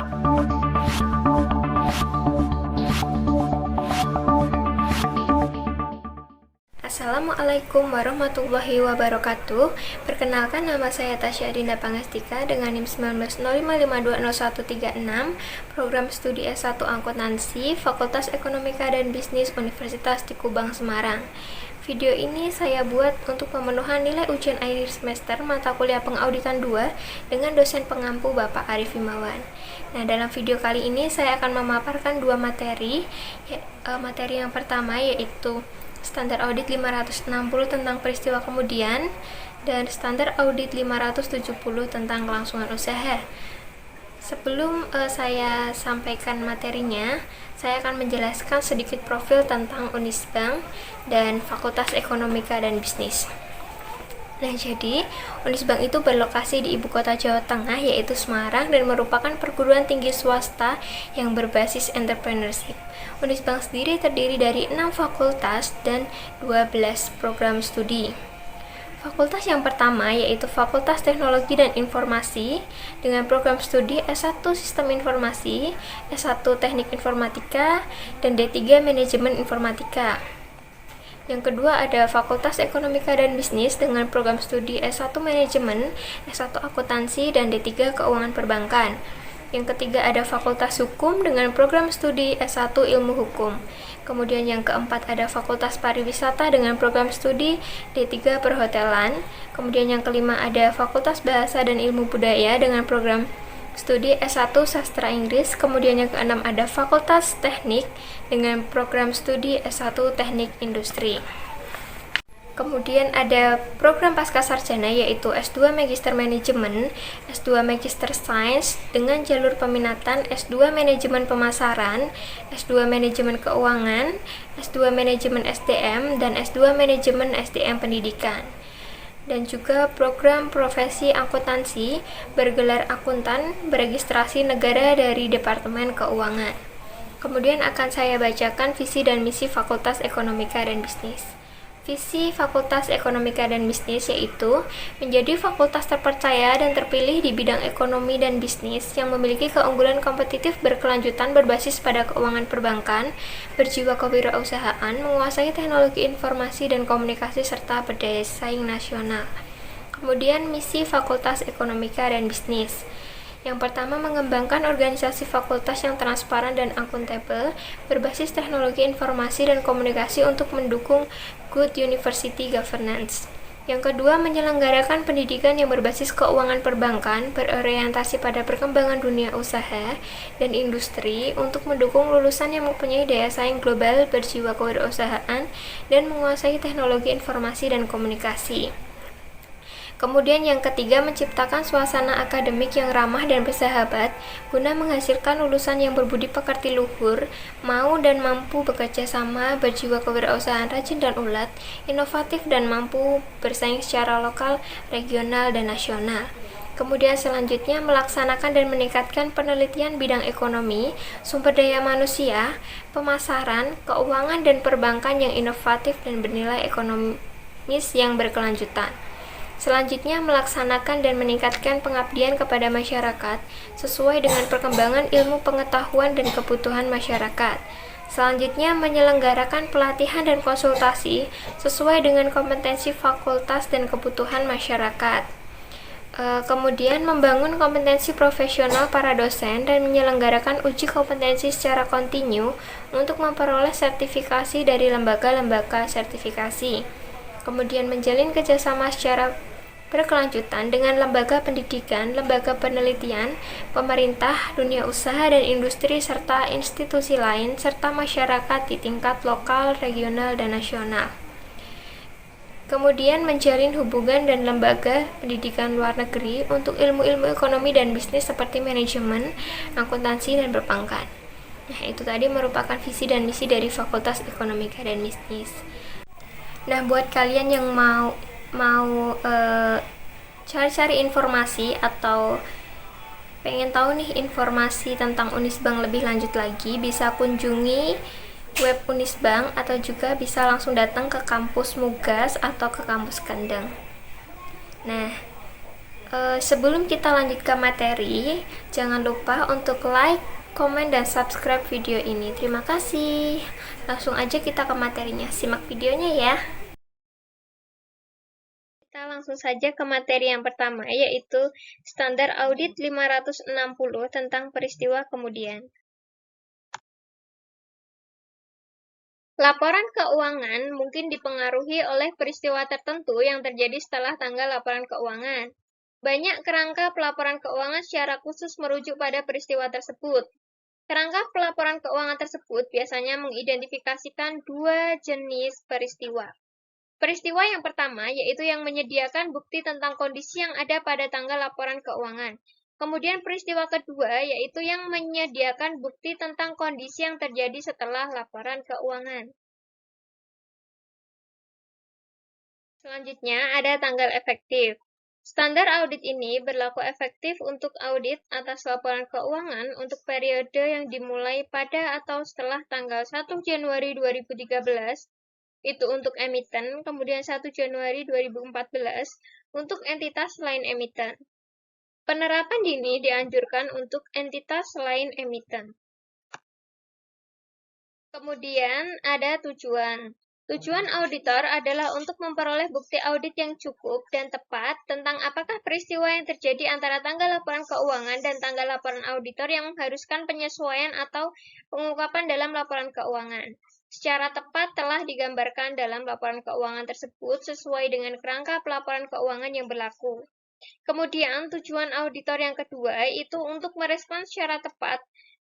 Assalamualaikum warahmatullahi wabarakatuh. Perkenalkan, nama saya Tasya Dinda Pangastika dengan NIM 1905520136, program studi S1 Akuntansi, Fakultas Ekonomika dan Bisnis Universitas di Kubang, Semarang. Video ini saya buat untuk pemenuhan nilai ujian akhir semester mata kuliah pengauditan 2 dengan dosen pengampu Bapak Arif Himawan. Nah, dalam video kali ini saya akan memaparkan dua materi. Materi yang pertama yaitu Standar Audit 560 tentang peristiwa kemudian dan Standar Audit 570 tentang kelangsungan usaha. Sebelum saya sampaikan materinya, saya akan menjelaskan sedikit profil tentang Unisbank dan Fakultas Ekonomika dan Bisnis. Nah, jadi Unisbank itu berlokasi di ibu kota Jawa Tengah, yaitu Semarang, dan merupakan perguruan tinggi swasta yang berbasis entrepreneurship. Unisbank sendiri terdiri dari 6 fakultas dan 12 program studi. Fakultas yang pertama yaitu Fakultas Teknologi dan Informasi dengan program studi S1 Sistem Informasi, S1 Teknik Informatika, dan D3 Manajemen Informatika. Yang kedua ada Fakultas Ekonomika dan Bisnis dengan program studi S1 Manajemen, S1 Akuntansi, dan D3 Keuangan Perbankan. Yang ketiga ada Fakultas Hukum dengan program studi S1 Ilmu Hukum. Kemudian yang keempat ada Fakultas Pariwisata dengan program studi D3 Perhotelan. Kemudian yang kelima ada Fakultas Bahasa dan Ilmu Budaya dengan program studi S1 Sastra Inggris. Kemudian yang keenam ada Fakultas Teknik dengan program studi S1 Teknik Industri. Kemudian ada program Pascasarjana yaitu S2 Magister Manajemen, S2 Magister Sains dengan jalur peminatan S2 Manajemen Pemasaran, S2 Manajemen Keuangan, S2 Manajemen SDM, dan S2 Manajemen SDM Pendidikan. Dan juga program Profesi Akuntansi bergelar akuntan beregistrasi negara dari Departemen Keuangan. Kemudian akan saya bacakan visi dan misi Fakultas Ekonomika dan Bisnis. Visi Fakultas Ekonomika dan Bisnis yaitu menjadi fakultas terpercaya dan terpilih di bidang ekonomi dan bisnis yang memiliki keunggulan kompetitif berkelanjutan berbasis pada keuangan perbankan, berjiwa kewirausahaan, menguasai teknologi informasi dan komunikasi serta berdaya saing nasional. Kemudian misi Fakultas Ekonomika dan Bisnis. Yang pertama, mengembangkan organisasi fakultas yang transparan dan akuntabel berbasis teknologi informasi dan komunikasi untuk mendukung good university governance. Yang kedua, menyelenggarakan pendidikan yang berbasis keuangan perbankan berorientasi pada perkembangan dunia usaha dan industri untuk mendukung lulusan yang mempunyai daya saing global, berjiwa kewirausahaan, dan menguasai teknologi informasi dan komunikasi. Kemudian yang ketiga, menciptakan suasana akademik yang ramah dan bersahabat guna menghasilkan lulusan yang berbudi pekerti luhur, mau dan mampu bekerja sama, berjiwa kewirausahaan rajin dan ulet, inovatif dan mampu bersaing secara lokal, regional, dan nasional. Kemudian selanjutnya melaksanakan dan meningkatkan penelitian bidang ekonomi, sumber daya manusia, pemasaran, keuangan, dan perbankan yang inovatif dan bernilai ekonomis yang berkelanjutan. Selanjutnya, melaksanakan dan meningkatkan pengabdian kepada masyarakat sesuai dengan perkembangan ilmu pengetahuan dan kebutuhan masyarakat. Selanjutnya, menyelenggarakan pelatihan dan konsultasi sesuai dengan kompetensi fakultas dan kebutuhan masyarakat. Kemudian, membangun kompetensi profesional para dosen dan menyelenggarakan uji kompetensi secara kontinu untuk memperoleh sertifikasi dari lembaga-lembaga sertifikasi. Kemudian, menjalin kerjasama secara berkelanjutan dengan lembaga pendidikan, lembaga penelitian, pemerintah, dunia usaha dan industri, serta institusi lain, serta masyarakat di tingkat lokal, regional, dan nasional. Kemudian menjalin hubungan dan lembaga pendidikan luar negeri untuk ilmu-ilmu ekonomi dan bisnis seperti manajemen, akuntansi, dan perbankan. Nah, itu tadi merupakan visi dan misi dari Fakultas Ekonomika dan Bisnis. Nah, buat kalian yang mau cari-cari informasi atau pengen tahu nih informasi tentang Unisbank lebih lanjut lagi, bisa kunjungi web Unisbank atau juga bisa langsung datang ke kampus Mugas atau ke kampus Kendeng. Nah, Sebelum kita lanjut ke materi, jangan lupa untuk like, komen, dan subscribe video ini. Terima kasih. Langsung aja kita ke materinya. Simak videonya ya. Kita langsung saja ke materi yang pertama, yaitu Standar Audit 560 tentang peristiwa kemudian. Laporan keuangan mungkin dipengaruhi oleh peristiwa tertentu yang terjadi setelah tanggal laporan keuangan. Banyak kerangka pelaporan keuangan secara khusus merujuk pada peristiwa tersebut. Kerangka pelaporan keuangan tersebut biasanya mengidentifikasikan dua jenis peristiwa. Peristiwa yang pertama yaitu yang menyediakan bukti tentang kondisi yang ada pada tanggal laporan keuangan. Kemudian peristiwa kedua yaitu yang menyediakan bukti tentang kondisi yang terjadi setelah laporan keuangan. Selanjutnya ada tanggal efektif. Standar audit ini berlaku efektif untuk audit atas laporan keuangan untuk periode yang dimulai pada atau setelah tanggal 1 Januari 2013, itu untuk emiten, kemudian 1 Januari 2014 untuk entitas selain emiten. Penerapan dini dianjurkan untuk entitas selain emiten. Kemudian ada tujuan. Tujuan auditor adalah untuk memperoleh bukti audit yang cukup dan tepat tentang apakah peristiwa yang terjadi antara tanggal laporan keuangan dan tanggal laporan auditor yang mengharuskan penyesuaian atau pengungkapan dalam laporan keuangan. Secara tepat telah digambarkan dalam laporan keuangan tersebut sesuai dengan kerangka pelaporan keuangan yang berlaku. Kemudian, tujuan auditor yang kedua itu untuk merespons secara tepat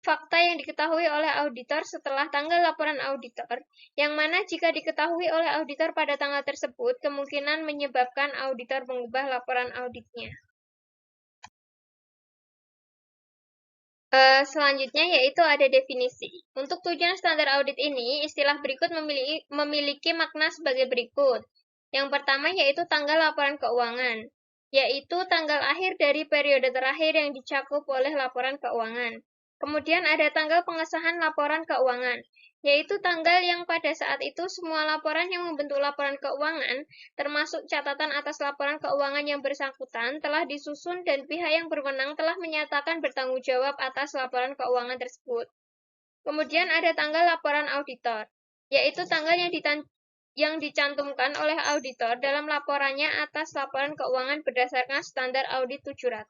fakta yang diketahui oleh auditor setelah tanggal laporan auditor, yang mana jika diketahui oleh auditor pada tanggal tersebut, kemungkinan menyebabkan auditor mengubah laporan auditnya. Selanjutnya yaitu ada definisi. Untuk tujuan standar audit ini, istilah berikut memiliki makna sebagai berikut. Yang pertama yaitu tanggal laporan keuangan, yaitu tanggal akhir dari periode terakhir yang dicakup oleh laporan keuangan. Kemudian ada tanggal pengesahan laporan keuangan, yaitu tanggal yang pada saat itu semua laporan yang membentuk laporan keuangan, termasuk catatan atas laporan keuangan yang bersangkutan, telah disusun dan pihak yang berwenang telah menyatakan bertanggung jawab atas laporan keuangan tersebut. Kemudian ada tanggal laporan auditor, yaitu tanggal yang dicantumkan oleh auditor dalam laporannya atas laporan keuangan berdasarkan standar audit 700.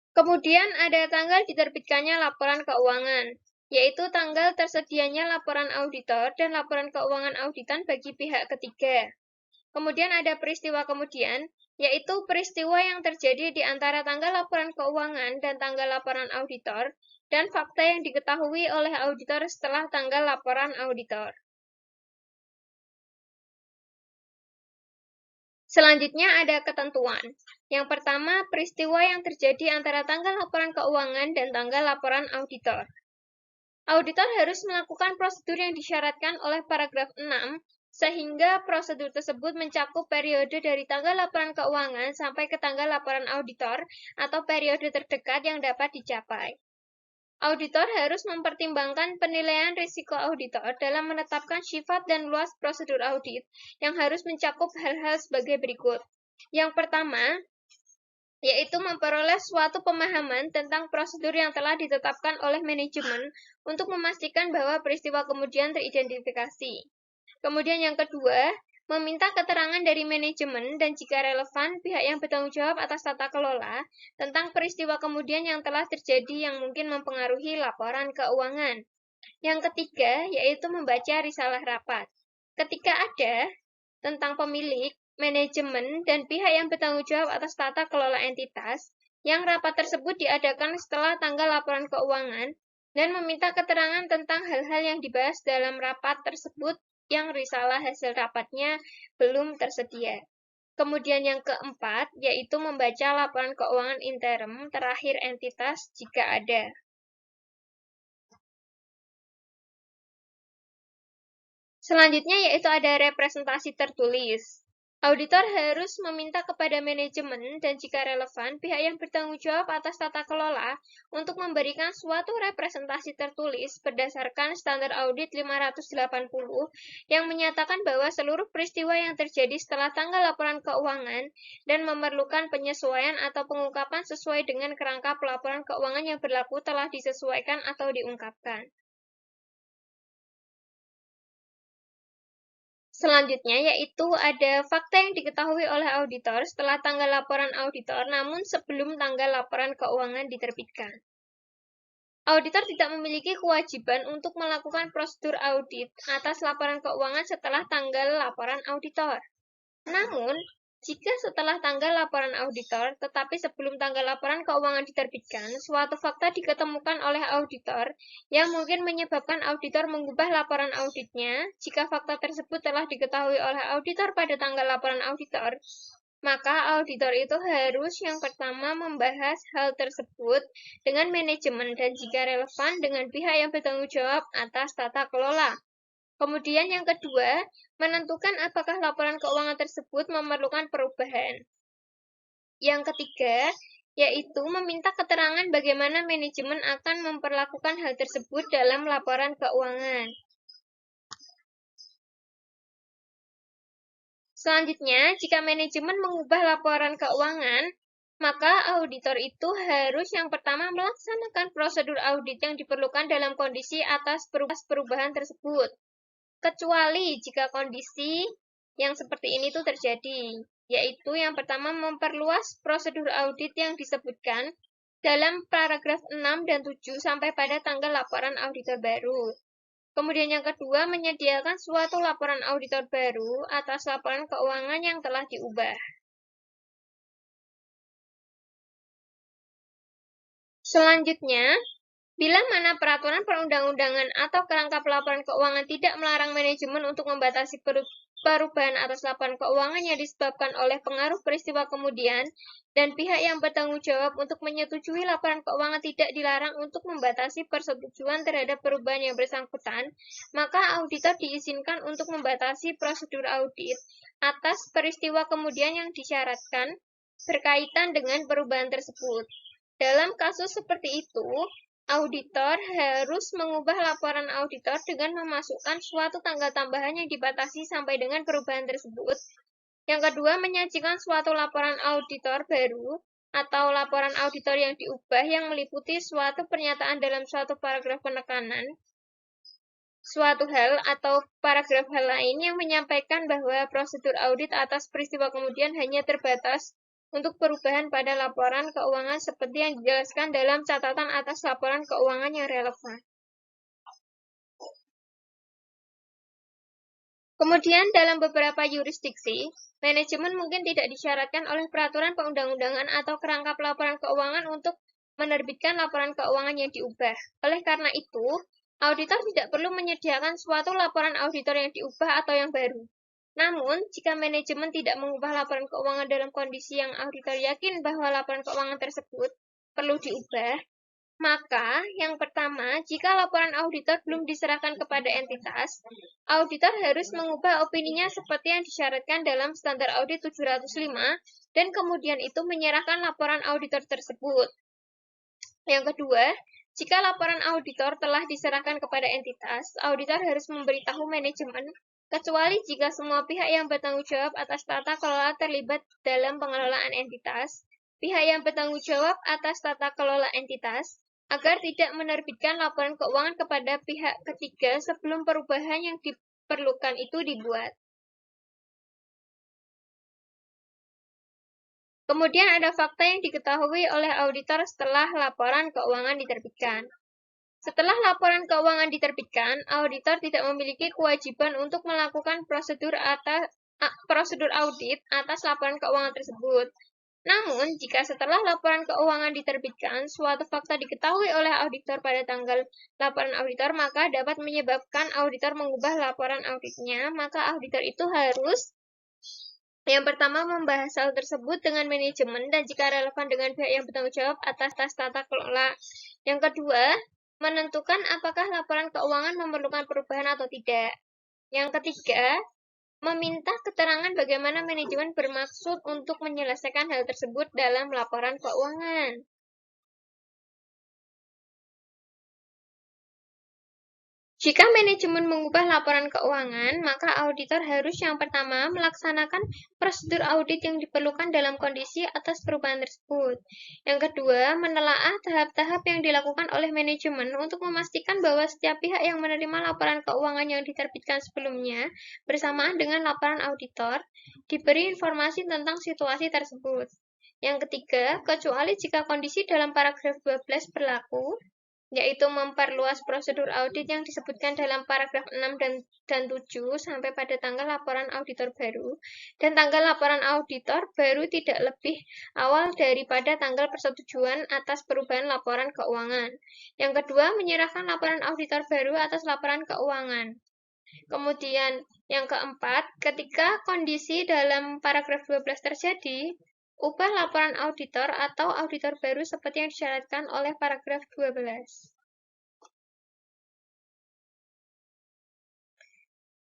Kemudian ada tanggal diterbitkannya laporan keuangan, yaitu tanggal tersedianya laporan auditor dan laporan keuangan auditan bagi pihak ketiga. Kemudian ada peristiwa kemudian, yaitu peristiwa yang terjadi di antara tanggal laporan keuangan dan tanggal laporan auditor, dan fakta yang diketahui oleh auditor setelah tanggal laporan auditor. Selanjutnya ada ketentuan. Yang pertama, peristiwa yang terjadi antara tanggal laporan keuangan dan tanggal laporan auditor. Auditor harus melakukan prosedur yang disyaratkan oleh paragraf 6, sehingga prosedur tersebut mencakup periode dari tanggal laporan keuangan sampai ke tanggal laporan auditor atau periode terdekat yang dapat dicapai. Auditor harus mempertimbangkan penilaian risiko auditor dalam menetapkan sifat dan luas prosedur audit yang harus mencakup hal-hal sebagai berikut. Yang pertama, yaitu memperoleh suatu pemahaman tentang prosedur yang telah ditetapkan oleh manajemen untuk memastikan bahwa peristiwa kemudian teridentifikasi. Kemudian yang kedua, meminta keterangan dari manajemen dan jika relevan, pihak yang bertanggung jawab atas tata kelola tentang peristiwa kemudian yang telah terjadi yang mungkin mempengaruhi laporan keuangan. Yang ketiga, yaitu membaca risalah rapat. Ketika ada, tentang pemilik, manajemen, dan pihak yang bertanggung jawab atas tata kelola entitas, yang rapat tersebut diadakan setelah tanggal laporan keuangan, dan meminta keterangan tentang hal-hal yang dibahas dalam rapat tersebut yang risalah hasil rapatnya belum tersedia. Kemudian yang keempat, yaitu membaca laporan keuangan interim terakhir entitas jika ada. Selanjutnya yaitu ada representasi tertulis. Auditor harus meminta kepada manajemen dan jika relevan, pihak yang bertanggung jawab atas tata kelola untuk memberikan suatu representasi tertulis berdasarkan standar audit 580 yang menyatakan bahwa seluruh peristiwa yang terjadi setelah tanggal laporan keuangan dan memerlukan penyesuaian atau pengungkapan sesuai dengan kerangka pelaporan keuangan yang berlaku telah disesuaikan atau diungkapkan. Selanjutnya yaitu ada fakta yang diketahui oleh auditor setelah tanggal laporan auditor namun sebelum tanggal laporan keuangan diterbitkan. Auditor tidak memiliki kewajiban untuk melakukan prosedur audit atas laporan keuangan setelah tanggal laporan auditor. Namun, jika setelah tanggal laporan auditor, tetapi sebelum tanggal laporan keuangan diterbitkan, suatu fakta diketemukan oleh auditor yang mungkin menyebabkan auditor mengubah laporan auditnya, jika fakta tersebut telah diketahui oleh auditor pada tanggal laporan auditor, maka auditor itu harus yang pertama membahas hal tersebut dengan manajemen dan jika relevan dengan pihak yang bertanggung jawab atas tata kelola. Kemudian yang kedua, menentukan apakah laporan keuangan tersebut memerlukan perubahan. Yang ketiga, yaitu meminta keterangan bagaimana manajemen akan memperlakukan hal tersebut dalam laporan keuangan. Selanjutnya, jika manajemen mengubah laporan keuangan, maka auditor itu harus yang pertama melaksanakan prosedur audit yang diperlukan dalam kondisi atas perubahan tersebut. Kecuali jika kondisi yang seperti ini tuh terjadi, yaitu yang pertama memperluas prosedur audit yang disebutkan dalam paragraf 6 dan 7 sampai pada tanggal laporan auditor baru. Kemudian yang kedua, menyediakan suatu laporan auditor baru atas laporan keuangan yang telah diubah. Selanjutnya, bila mana peraturan perundang-undangan atau kerangka pelaporan keuangan tidak melarang manajemen untuk membatasi perubahan atas laporan keuangan yang disebabkan oleh pengaruh peristiwa kemudian, dan pihak yang bertanggung jawab untuk menyetujui laporan keuangan tidak dilarang untuk membatasi persetujuan terhadap perubahan yang bersangkutan, maka auditor diizinkan untuk membatasi prosedur audit atas peristiwa kemudian yang disyaratkan berkaitan dengan perubahan tersebut. Dalam kasus seperti itu, auditor harus mengubah laporan auditor dengan memasukkan suatu tanggal tambahan yang dibatasi sampai dengan perubahan tersebut. Yang kedua, menyajikan suatu laporan auditor baru atau laporan auditor yang diubah yang meliputi suatu pernyataan dalam suatu paragraf penekanan suatu hal atau paragraf hal lain yang menyampaikan bahwa prosedur audit atas peristiwa kemudian hanya terbatas untuk perubahan pada laporan keuangan seperti yang dijelaskan dalam catatan atas laporan keuangan yang relevan. Kemudian dalam beberapa yurisdiksi, manajemen mungkin tidak disyaratkan oleh peraturan perundang-undangan atau kerangka pelaporan keuangan untuk menerbitkan laporan keuangan yang diubah. Oleh karena itu, auditor tidak perlu menyediakan suatu laporan auditor yang diubah atau yang baru. Namun, jika manajemen tidak mengubah laporan keuangan dalam kondisi yang auditor yakin bahwa laporan keuangan tersebut perlu diubah, maka yang pertama, jika laporan auditor belum diserahkan kepada entitas, auditor harus mengubah opininya seperti yang disyaratkan dalam standar audit 705 dan kemudian itu menyerahkan laporan auditor tersebut. Yang kedua, jika laporan auditor telah diserahkan kepada entitas, auditor harus memberitahu manajemen, kecuali jika semua pihak yang bertanggung jawab atas tata kelola terlibat dalam pengelolaan entitas, pihak yang bertanggung jawab atas tata kelola entitas, agar tidak menerbitkan laporan keuangan kepada pihak ketiga sebelum perubahan yang diperlukan itu dibuat. Kemudian ada fakta yang diketahui oleh auditor setelah laporan keuangan diterbitkan. Setelah laporan keuangan diterbitkan, auditor tidak memiliki kewajiban untuk melakukan prosedur audit atas laporan keuangan tersebut. Namun, jika setelah laporan keuangan diterbitkan, suatu fakta diketahui oleh auditor pada tanggal laporan auditor, maka dapat menyebabkan auditor mengubah laporan auditnya, maka auditor itu harus yang pertama membahas hal tersebut dengan manajemen dan jika relevan dengan pihak yang bertanggung jawab atas tata kelola. Yang kedua, menentukan apakah laporan keuangan memerlukan perubahan atau tidak. Yang ketiga, meminta keterangan bagaimana manajemen bermaksud untuk menyelesaikan hal tersebut dalam laporan keuangan. Jika manajemen mengubah laporan keuangan, maka auditor harus yang pertama melaksanakan prosedur audit yang diperlukan dalam kondisi atas perubahan tersebut. Yang kedua, menelaah tahap-tahap yang dilakukan oleh manajemen untuk memastikan bahwa setiap pihak yang menerima laporan keuangan yang diterbitkan sebelumnya bersamaan dengan laporan auditor diberi informasi tentang situasi tersebut. Yang ketiga, kecuali jika kondisi dalam paragraf 12 berlaku, yaitu memperluas prosedur audit yang disebutkan dalam paragraf 6 dan 7 sampai pada tanggal laporan auditor baru, dan tanggal laporan auditor baru tidak lebih awal daripada tanggal persetujuan atas perubahan laporan keuangan. Yang kedua, menyerahkan laporan auditor baru atas laporan keuangan. Kemudian yang keempat, ketika kondisi dalam paragraf 12 terjadi, ubah laporan auditor atau auditor baru seperti yang disyaratkan oleh paragraf 12.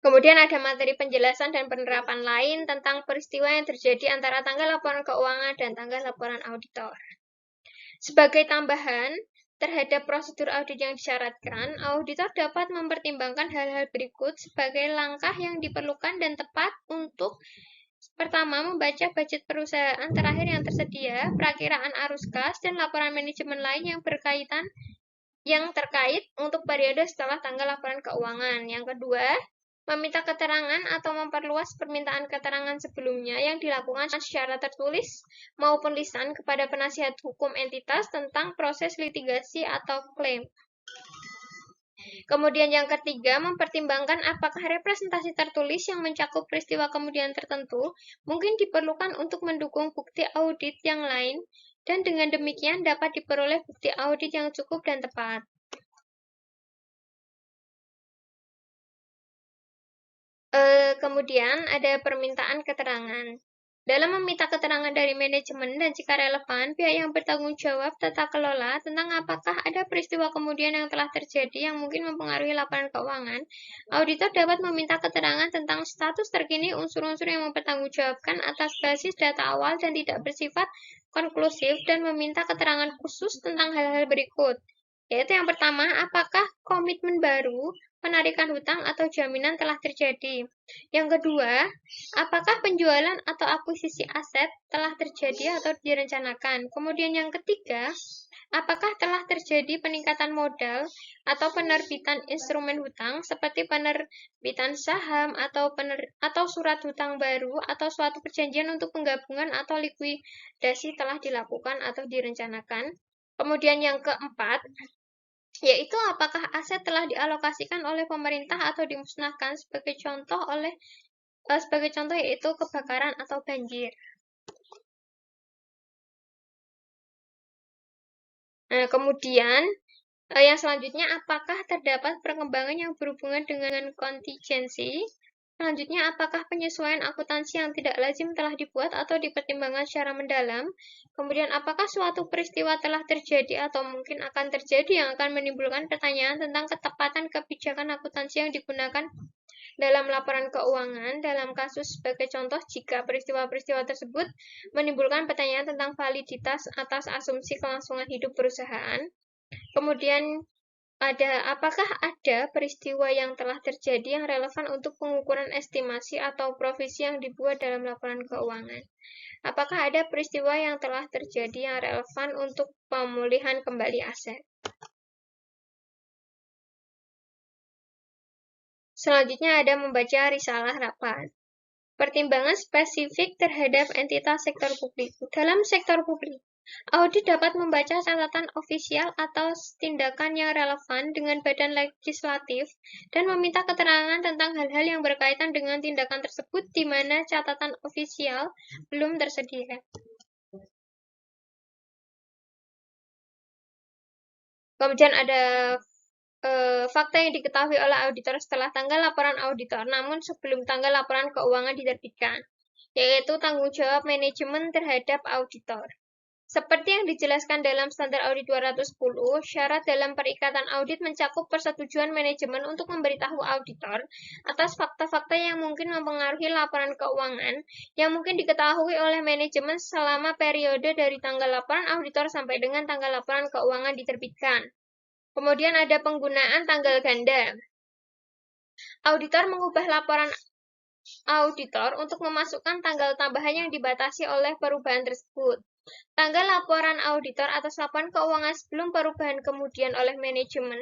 Kemudian ada materi penjelasan dan penerapan lain tentang peristiwa yang terjadi antara tanggal laporan keuangan dan tanggal laporan auditor. Sebagai tambahan, terhadap prosedur audit yang disyaratkan, auditor dapat mempertimbangkan hal-hal berikut sebagai langkah yang diperlukan dan tepat untuk pertama, membaca budget perusahaan terakhir yang tersedia, perakiraan arus kas, dan laporan manajemen lain yang terkait untuk periode setelah tanggal laporan keuangan. Yang kedua, meminta keterangan atau memperluas permintaan keterangan sebelumnya yang dilakukan secara tertulis maupun lisan kepada penasihat hukum entitas tentang proses litigasi atau klaim. Kemudian yang ketiga, mempertimbangkan apakah representasi tertulis yang mencakup peristiwa kemudian tertentu mungkin diperlukan untuk mendukung bukti audit yang lain, dan dengan demikian dapat diperoleh bukti audit yang cukup dan tepat. Kemudian ada permintaan keterangan. Dalam meminta keterangan dari manajemen dan jika relevan, pihak yang bertanggung jawab tata kelola tentang apakah ada peristiwa kemudian yang telah terjadi yang mungkin mempengaruhi laporan keuangan, auditor dapat meminta keterangan tentang status terkini unsur-unsur yang mempertanggungjawabkan atas basis data awal dan tidak bersifat konklusif dan meminta keterangan khusus tentang hal-hal berikut. Yaitu yang pertama, apakah komitmen baru, penarikan hutang atau jaminan telah terjadi. Yang kedua, apakah penjualan atau akuisisi aset telah terjadi atau direncanakan. Kemudian yang ketiga, apakah telah terjadi peningkatan modal atau penerbitan instrumen hutang seperti penerbitan saham atau surat hutang baru atau suatu perjanjian untuk penggabungan atau likuidasi telah dilakukan atau direncanakan. Kemudian yang keempat, yaitu apakah aset telah dialokasikan oleh pemerintah atau dimusnahkan sebagai contoh yaitu kebakaran atau banjir. Nah, kemudian yang selanjutnya, apakah terdapat perkembangan yang berhubungan dengan kontingensi? Selanjutnya, apakah penyesuaian akuntansi yang tidak lazim telah dibuat atau dipertimbangkan secara mendalam? Kemudian, apakah suatu peristiwa telah terjadi atau mungkin akan terjadi yang akan menimbulkan pertanyaan tentang ketepatan kebijakan akuntansi yang digunakan dalam laporan keuangan? Dalam kasus sebagai contoh, jika peristiwa-peristiwa tersebut menimbulkan pertanyaan tentang validitas atas asumsi kelangsungan hidup perusahaan. Kemudian apakah ada peristiwa yang telah terjadi yang relevan untuk pengukuran estimasi atau provisi yang dibuat dalam laporan keuangan? Apakah ada peristiwa yang telah terjadi yang relevan untuk pemulihan kembali aset? Selanjutnya ada membaca risalah rapat. Pertimbangan spesifik terhadap entitas sektor publik. Dalam sektor publik, audit dapat membaca catatan ofisial atau tindakan yang relevan dengan badan legislatif dan meminta keterangan tentang hal-hal yang berkaitan dengan tindakan tersebut di mana catatan ofisial belum tersedia. Kemudian ada fakta yang diketahui oleh auditor setelah tanggal laporan auditor, namun sebelum tanggal laporan keuangan diterbitkan, yaitu tanggung jawab manajemen terhadap auditor. Seperti yang dijelaskan dalam Standar Audit 210, syarat dalam perikatan audit mencakup persetujuan manajemen untuk memberitahu auditor atas fakta-fakta yang mungkin mempengaruhi laporan keuangan yang mungkin diketahui oleh manajemen selama periode dari tanggal laporan auditor sampai dengan tanggal laporan keuangan diterbitkan. Kemudian ada penggunaan tanggal ganda. Auditor mengubah laporan auditor untuk memasukkan tanggal tambahan yang dibatasi oleh perubahan tersebut. Tanggal laporan auditor atas laporan keuangan sebelum perubahan kemudian oleh manajemen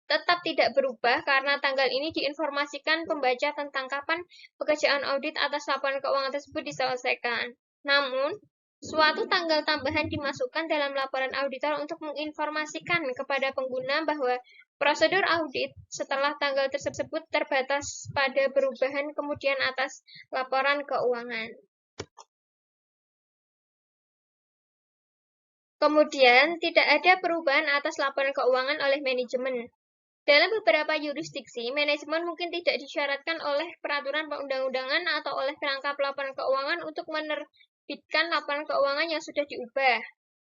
tetap tidak berubah karena tanggal ini diinformasikan pembaca tentang kapan pekerjaan audit atas laporan keuangan tersebut diselesaikan. Namun, suatu tanggal tambahan dimasukkan dalam laporan auditor untuk menginformasikan kepada pengguna bahwa prosedur audit setelah tanggal tersebut terbatas pada perubahan kemudian atas laporan keuangan. Kemudian, tidak ada perubahan atas laporan keuangan oleh manajemen. Dalam beberapa yurisdiksi, manajemen mungkin tidak disyaratkan oleh peraturan perundang-undangan atau oleh perangkap laporan keuangan untuk menerbitkan laporan keuangan yang sudah diubah.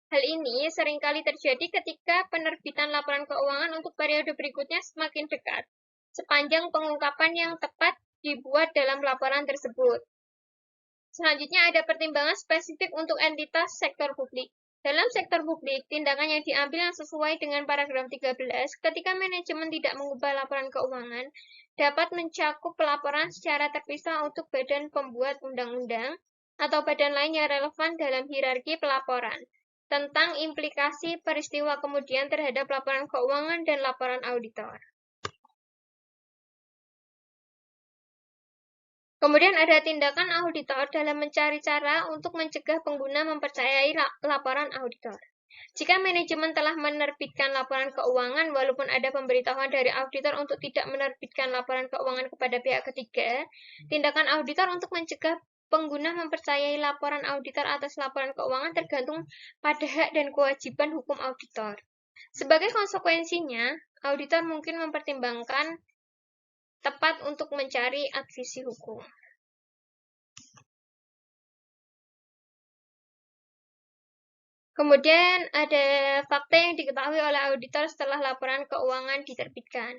Hal ini seringkali terjadi ketika penerbitan laporan keuangan untuk periode berikutnya semakin dekat, sepanjang pengungkapan yang tepat dibuat dalam laporan tersebut. Selanjutnya ada pertimbangan spesifik untuk entitas sektor publik. Dalam sektor publik, tindakan yang diambil yang sesuai dengan paragraf 13 ketika manajemen tidak mengubah laporan keuangan dapat mencakup pelaporan secara terpisah untuk badan pembuat undang-undang atau badan lain yang relevan dalam hierarki pelaporan tentang implikasi peristiwa kemudian terhadap laporan keuangan dan laporan auditor. Kemudian ada tindakan auditor dalam mencari cara untuk mencegah pengguna mempercayai laporan auditor. Jika manajemen telah menerbitkan laporan keuangan walaupun ada pemberitahuan dari auditor untuk tidak menerbitkan laporan keuangan kepada pihak ketiga, tindakan auditor untuk mencegah pengguna mempercayai laporan auditor atas laporan keuangan tergantung pada hak dan kewajiban hukum auditor. Sebagai konsekuensinya, auditor mungkin mempertimbangkan tepat untuk mencari advisi hukum. Kemudian ada fakta yang diketahui oleh auditor setelah laporan keuangan diterbitkan,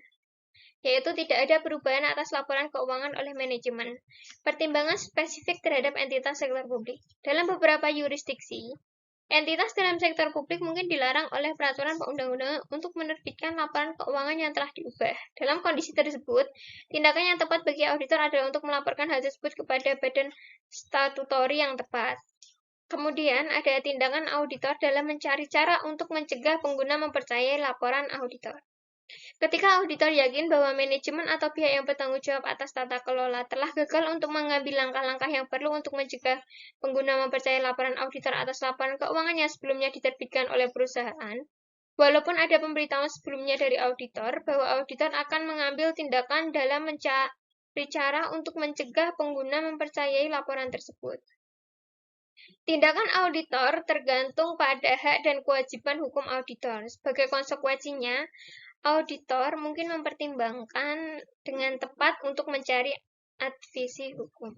yaitu tidak ada perubahan atas laporan keuangan oleh manajemen. Pertimbangan spesifik terhadap entitas sektor publik. Dalam beberapa yurisdiksi, entitas dalam sektor publik mungkin dilarang oleh peraturan perundang-undangan untuk menerbitkan laporan keuangan yang telah diubah. Dalam kondisi tersebut, tindakan yang tepat bagi auditor adalah untuk melaporkan hal tersebut kepada badan statutori yang tepat. Kemudian, ada tindakan auditor dalam mencari cara untuk mencegah pengguna mempercayai laporan auditor. Ketika auditor yakin bahwa manajemen atau pihak yang bertanggung jawab atas tata kelola telah gagal untuk mengambil langkah-langkah yang perlu untuk mencegah pengguna mempercayai laporan auditor atas laporan keuangan yang sebelumnya diterbitkan oleh perusahaan, walaupun ada pemberitahuan sebelumnya dari auditor bahwa auditor akan mengambil tindakan dalam mencari cara untuk mencegah pengguna mempercayai laporan tersebut. Tindakan auditor tergantung pada hak dan kewajiban hukum auditor. Sebagai konsekuensinya, auditor mungkin mempertimbangkan dengan tepat untuk mencari advisi hukum.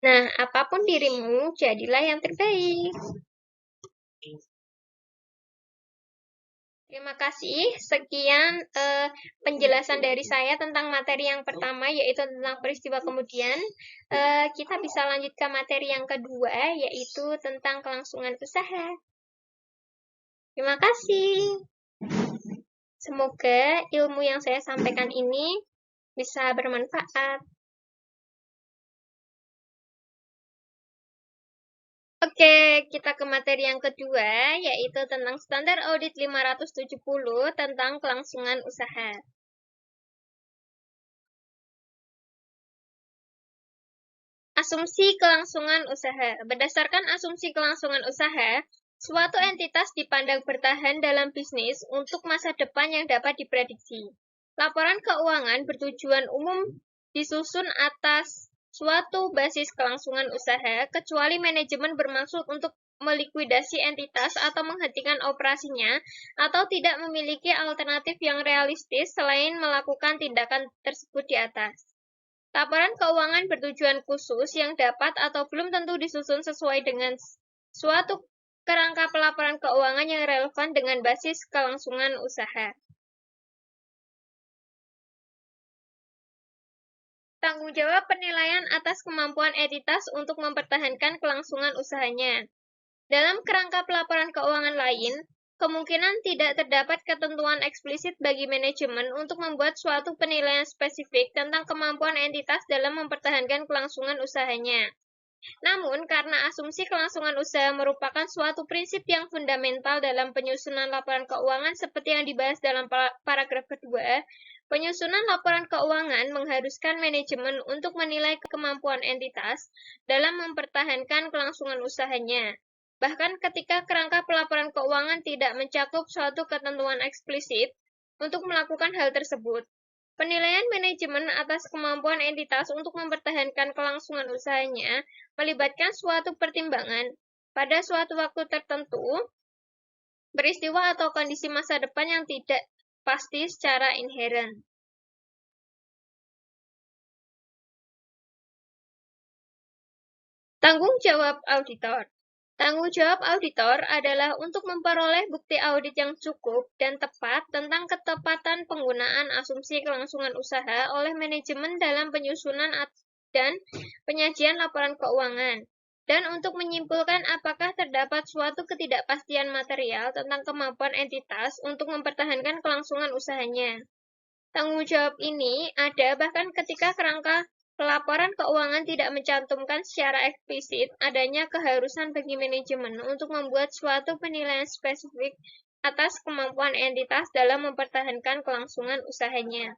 Nah, apapun dirimu, jadilah yang terbaik. Terima kasih. Sekian penjelasan dari saya tentang materi yang pertama, yaitu tentang peristiwa kemudian. Kita bisa lanjut ke materi yang kedua, yaitu tentang kelangsungan usaha. Terima kasih. Semoga ilmu yang saya sampaikan ini bisa bermanfaat. Oke, kita ke materi yang kedua, yaitu tentang Standar Audit 570 tentang kelangsungan usaha. Asumsi kelangsungan usaha. Berdasarkan asumsi kelangsungan usaha, suatu entitas dipandang bertahan dalam bisnis untuk masa depan yang dapat diprediksi. Laporan keuangan bertujuan umum disusun atas suatu basis kelangsungan usaha, kecuali manajemen bermaksud untuk melikuidasi entitas atau menghentikan operasinya, atau tidak memiliki alternatif yang realistis selain melakukan tindakan tersebut di atas. Laporan keuangan bertujuan khusus yang dapat atau belum tentu disusun sesuai dengan suatu kerangka pelaporan keuangan yang relevan dengan basis kelangsungan usaha. Tanggung jawab penilaian atas kemampuan entitas untuk mempertahankan kelangsungan usahanya. Dalam kerangka pelaporan keuangan lain, kemungkinan tidak terdapat ketentuan eksplisit bagi manajemen untuk membuat suatu penilaian spesifik tentang kemampuan entitas dalam mempertahankan kelangsungan usahanya. Namun, karena asumsi kelangsungan usaha merupakan suatu prinsip yang fundamental dalam penyusunan laporan keuangan seperti yang dibahas dalam paragraf kedua, penyusunan laporan keuangan mengharuskan manajemen untuk menilai kemampuan entitas dalam mempertahankan kelangsungan usahanya. Bahkan ketika kerangka pelaporan keuangan tidak mencakup suatu ketentuan eksplisit untuk melakukan hal tersebut. Penilaian manajemen atas kemampuan entitas untuk mempertahankan kelangsungan usahanya melibatkan suatu pertimbangan pada suatu waktu tertentu, peristiwa atau kondisi masa depan yang tidak pasti secara inheren. Tanggung jawab auditor. Tanggung jawab auditor adalah untuk memperoleh bukti audit yang cukup dan tepat tentang ketepatan penggunaan asumsi kelangsungan usaha oleh manajemen dalam penyusunan dan penyajian laporan keuangan, dan untuk menyimpulkan apakah terdapat suatu ketidakpastian material tentang kemampuan entitas untuk mempertahankan kelangsungan usahanya. Tanggung jawab ini ada bahkan ketika kerangka pelaporan keuangan tidak mencantumkan secara eksplisit adanya keharusan bagi manajemen untuk membuat suatu penilaian spesifik atas kemampuan entitas dalam mempertahankan kelangsungan usahanya.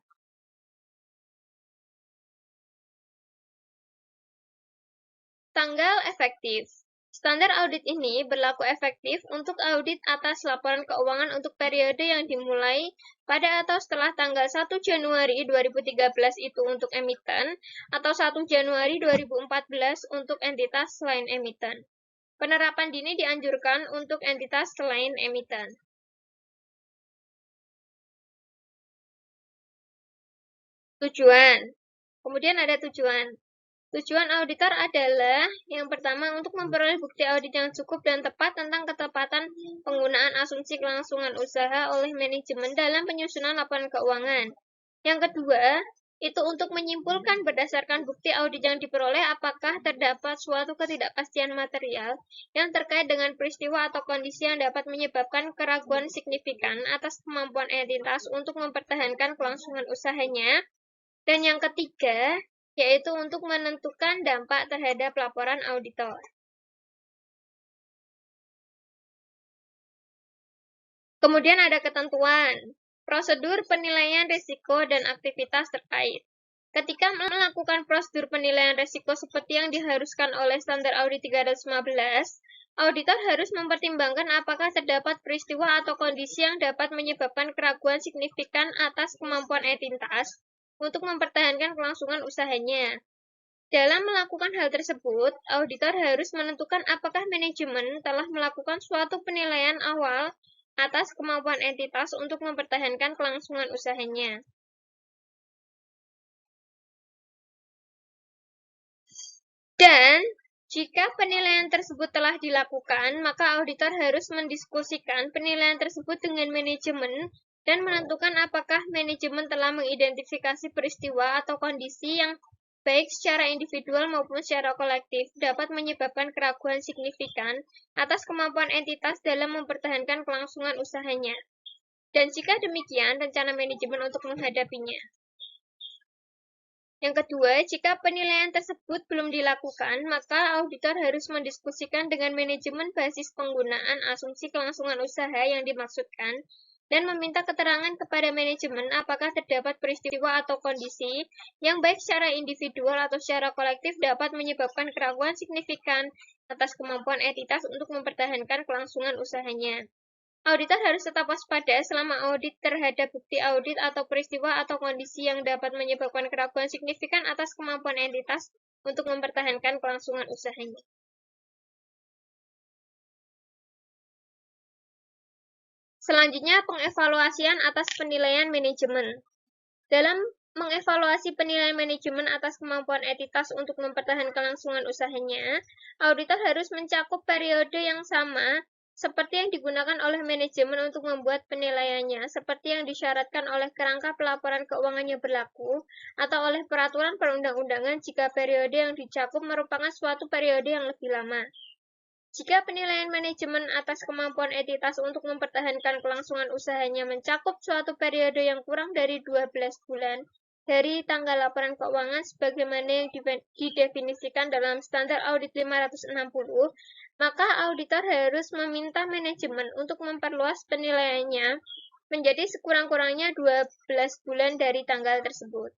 Tanggal efektif. Standar audit ini berlaku efektif untuk audit atas laporan keuangan untuk periode yang dimulai pada atau setelah tanggal 1 Januari 2013 itu untuk emiten, atau 1 Januari 2014 untuk entitas selain emiten. Penerapan dini dianjurkan untuk entitas selain emiten. Tujuan. Kemudian ada tujuan. Tujuan auditor adalah yang pertama untuk memperoleh bukti audit yang cukup dan tepat tentang ketepatan penggunaan asumsi kelangsungan usaha oleh manajemen dalam penyusunan laporan keuangan. Yang kedua, itu untuk menyimpulkan berdasarkan bukti audit yang diperoleh apakah terdapat suatu ketidakpastian material yang terkait dengan peristiwa atau kondisi yang dapat menyebabkan keraguan signifikan atas kemampuan entitas untuk mempertahankan kelangsungan usahanya. Dan yang ketiga, yaitu untuk menentukan dampak terhadap laporan auditor. Kemudian ada ketentuan, prosedur penilaian risiko dan aktivitas terkait. Ketika melakukan prosedur penilaian risiko seperti yang diharuskan oleh Standar Audit 315, auditor harus mempertimbangkan apakah terdapat peristiwa atau kondisi yang dapat menyebabkan keraguan signifikan atas kemampuan entitas untuk mempertahankan kelangsungan usahanya. Dalam melakukan hal tersebut, auditor harus menentukan apakah manajemen telah melakukan suatu penilaian awal atas kemampuan entitas untuk mempertahankan kelangsungan usahanya. Dan, jika penilaian tersebut telah dilakukan, maka auditor harus mendiskusikan penilaian tersebut dengan manajemen dan menentukan apakah manajemen telah mengidentifikasi peristiwa atau kondisi yang baik secara individual maupun secara kolektif, dapat menyebabkan keraguan signifikan atas kemampuan entitas dalam mempertahankan kelangsungan usahanya. Dan jika demikian, rencana manajemen untuk menghadapinya. Yang kedua, jika penilaian tersebut belum dilakukan, maka auditor harus mendiskusikan dengan manajemen basis penggunaan asumsi kelangsungan usaha yang dimaksudkan dan meminta keterangan kepada manajemen apakah terdapat peristiwa atau kondisi yang baik secara individual atau secara kolektif dapat menyebabkan keraguan signifikan atas kemampuan entitas untuk mempertahankan kelangsungan usahanya. Auditor harus tetap waspada selama audit terhadap bukti audit atau peristiwa atau kondisi yang dapat menyebabkan keraguan signifikan atas kemampuan entitas untuk mempertahankan kelangsungan usahanya. Selanjutnya, pengevaluasian atas penilaian manajemen. Dalam mengevaluasi penilaian manajemen atas kemampuan entitas untuk mempertahankan kelangsungan usahanya, auditor harus mencakup periode yang sama seperti yang digunakan oleh manajemen untuk membuat penilaiannya, seperti yang disyaratkan oleh kerangka pelaporan keuangannya berlaku, atau oleh peraturan perundang-undangan jika periode yang dicakup merupakan suatu periode yang lebih lama. Jika penilaian manajemen atas kemampuan entitas untuk mempertahankan kelangsungan usahanya mencakup suatu periode yang kurang dari 12 bulan dari tanggal laporan keuangan sebagaimana yang didefinisikan dalam Standar Audit 560, maka auditor harus meminta manajemen untuk memperluas penilaiannya menjadi sekurang-kurangnya 12 bulan dari tanggal tersebut.